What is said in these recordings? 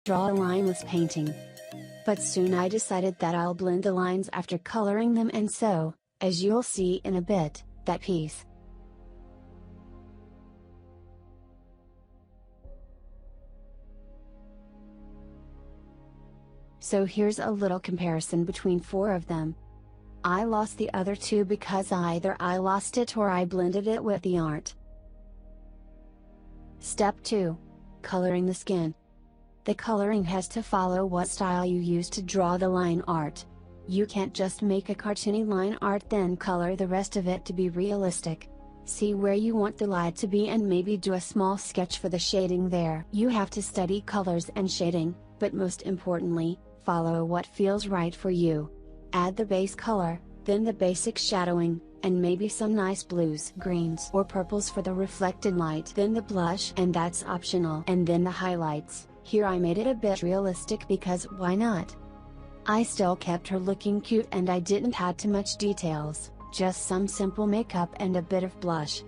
draw a lineless painting. But soon I decided that I'll blend the lines after coloring them, and so, as you'll see in a bit, that piece. So here's a little comparison between 4 of them. I lost the other 2 because either I lost it or I blended it with the art. Step 2. Coloring the skin. The coloring has to follow what style you use to draw the line art. You can't just make a cartoony line art then color the rest of it to be realistic. See where you want the light to be and maybe do a small sketch for the shading there. You have to study colors and shading, but most importantly, follow what feels right for you. Add the base color, then the basic shadowing, and maybe some nice blues, greens or purples for the reflected light. Then the blush, and that's optional. And then the highlights. Here I made it a bit realistic because why not? I still kept her looking cute and I didn't add too much details, just some simple makeup and a bit of blush.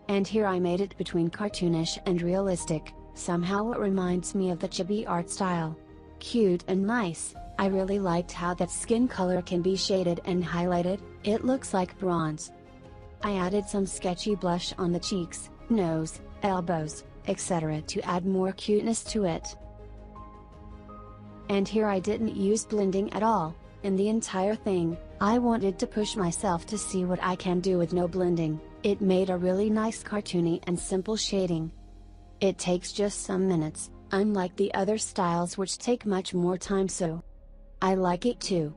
And here I made it between cartoonish and realistic, somehow it reminds me of the chibi art style. Cute and nice. I really liked how that skin color can be shaded and highlighted, it looks like bronze. I added some sketchy blush on the cheeks, nose, elbows, etc. to add more cuteness to it. And here I didn't use blending at all, in the entire thing. I wanted to push myself to see what I can do with no blending. It made a really nice cartoony and simple shading. It takes just some minutes, unlike the other styles which take much more time, so I like it too.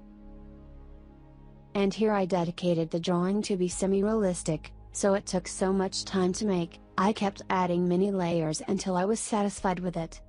And here I dedicated the drawing to be semi-realistic, so it took so much time to make. I kept adding many layers until I was satisfied with it.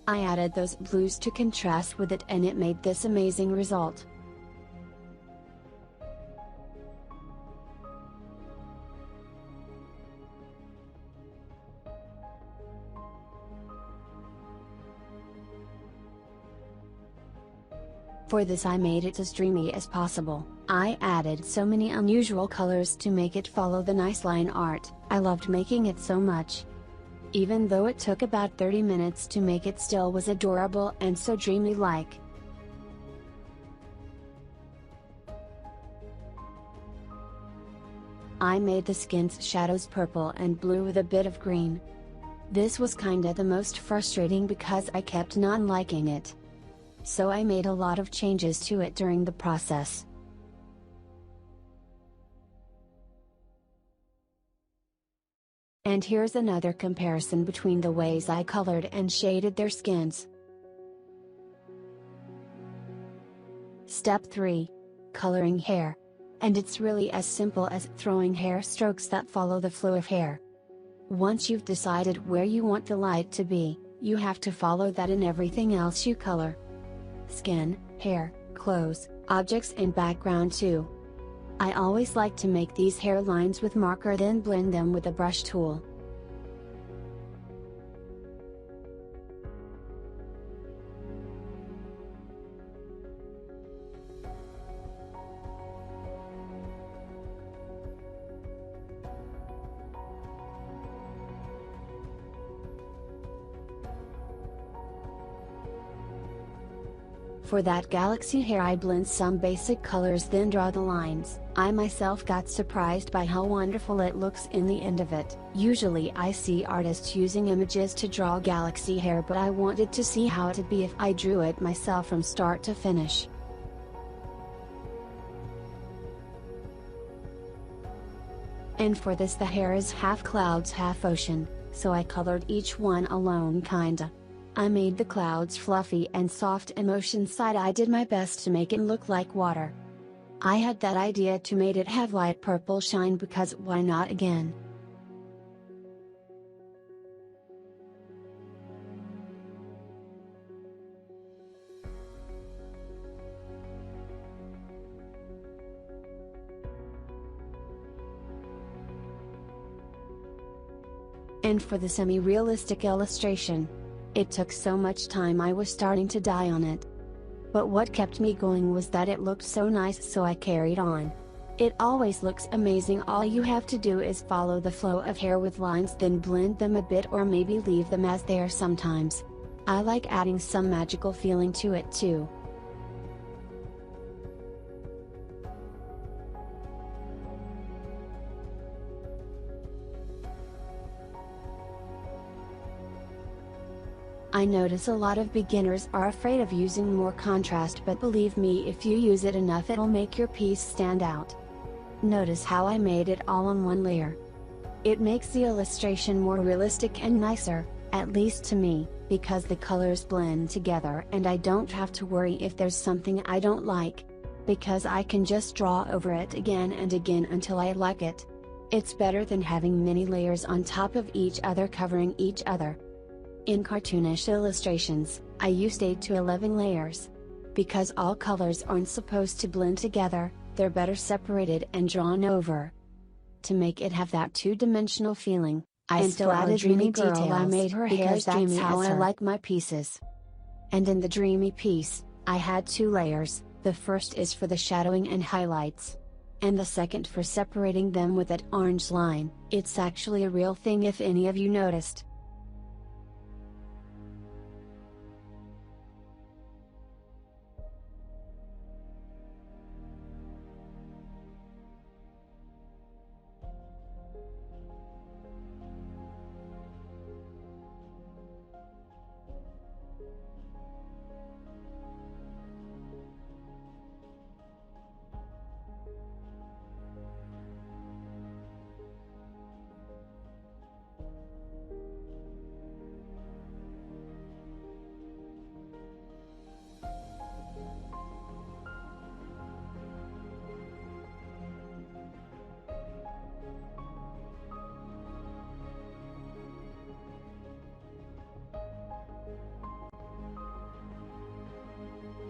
I added those blues to contrast with it and it made this amazing result. For this I made it as dreamy as possible. I added so many unusual colors to make it follow the nice line art. I loved making it so much. Even though it took about 30 minutes to make, it still was adorable and so dreamy-like. I made the skin's shadows purple and blue with a bit of green. This was kinda the most frustrating because I kept not liking it. So I made a lot of changes to it during the process. And here's another comparison between the ways I colored and shaded their skins. Step 3. Coloring hair. And it's really as simple as throwing hair strokes that follow the flow of hair. Once you've decided where you want the light to be, you have to follow that in everything else you color. Skin, hair, clothes, objects and background too. I always like to make these hair lines with marker then blend them with a brush tool. For that galaxy hair I blend some basic colors then draw the lines. I myself got surprised by how wonderful it looks in the end of it. Usually I see artists using images to draw galaxy hair, but I wanted to see how it'd be if I drew it myself from start to finish. And for this the hair is half clouds half ocean, so I colored each one alone kinda. I made the clouds fluffy and soft and ocean side I did my best to make it look like water. I had that idea to make it have light purple shine because why not again. And for the semi-realistic illustration, it took so much time I was starting to die on it. But what kept me going was that it looked so nice, so I carried on. It always looks amazing. All you have to do is follow the flow of hair with lines, then blend them a bit or maybe leave them as they are sometimes. I like adding some magical feeling to it too. I notice a lot of beginners are afraid of using more contrast, but believe me, if you use it enough it'll make your piece stand out. Notice how I made it all on one layer. It makes the illustration more realistic and nicer, at least to me, because the colors blend together and I don't have to worry if there's something I don't like, because I can just draw over it again and again until I like it. It's better than having many layers on top of each other covering each other. In cartoonish illustrations, I used 8 to 11 layers. Because all colors aren't supposed to blend together, they're better separated and drawn over. To make it have that two-dimensional feeling, I still added dreamy details. I made her hair because that's how I like my pieces. And in the dreamy piece, I had 2 layers, the first is for the shadowing and highlights. And the second for separating them with that orange line. It's actually a real thing if any of you noticed.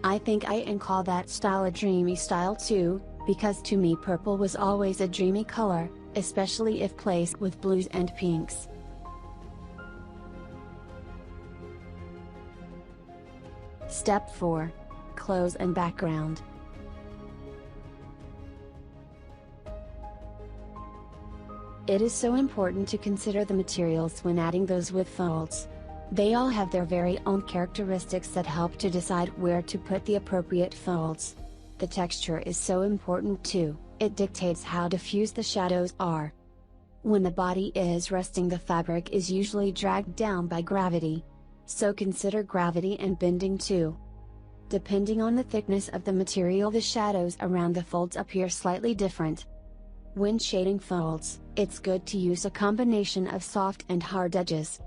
I think I can call that style a dreamy style too, because to me purple was always a dreamy color, especially if placed with blues and pinks. Step 4. Clothes and background. It is so important to consider the materials when adding those with folds. They all have their very own characteristics that help to decide where to put the appropriate folds. The texture is so important too, it dictates how diffuse the shadows are. When the body is resting, the fabric is usually dragged down by gravity. So consider gravity and bending too. Depending on the thickness of the material, the shadows around the folds appear slightly different. When shading folds, it's good to use a combination of soft and hard edges.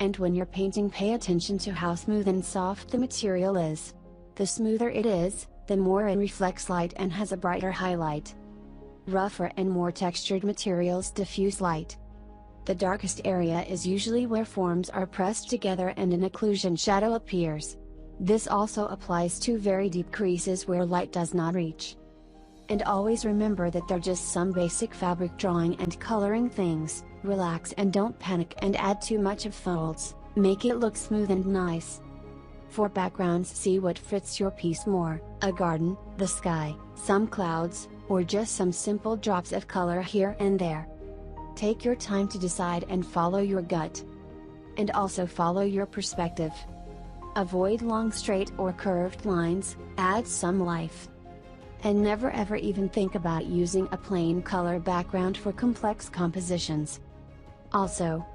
And when you're painting, pay attention to how smooth and soft the material is. The smoother it is, the more it reflects light and has a brighter highlight. Rougher and more textured materials diffuse light. The darkest area is usually where forms are pressed together and an occlusion shadow appears. This also applies to very deep creases where light does not reach. And always remember that they're just some basic fabric drawing and coloring things. Relax and don't panic and add too much of folds, make it look smooth and nice. For backgrounds, see what fits your piece more, a garden, the sky, some clouds, or just some simple drops of color here and there. Take your time to decide and follow your gut. And also follow your perspective. Avoid long straight or curved lines, add some life. And never ever even think about using a plain color background for complex compositions. Also,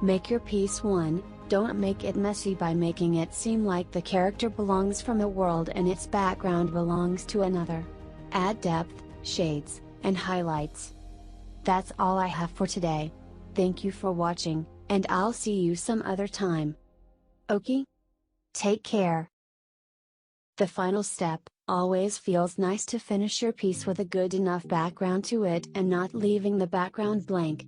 make your piece one, don't make it messy by making it seem like the character belongs from a world and its background belongs to another. Add depth, shades, and highlights. That's all I have for today. Thank you for watching, and I'll see you some other time. Okay? Take care. The final step, always feels nice to finish your piece with a good enough background to it and not leaving the background blank.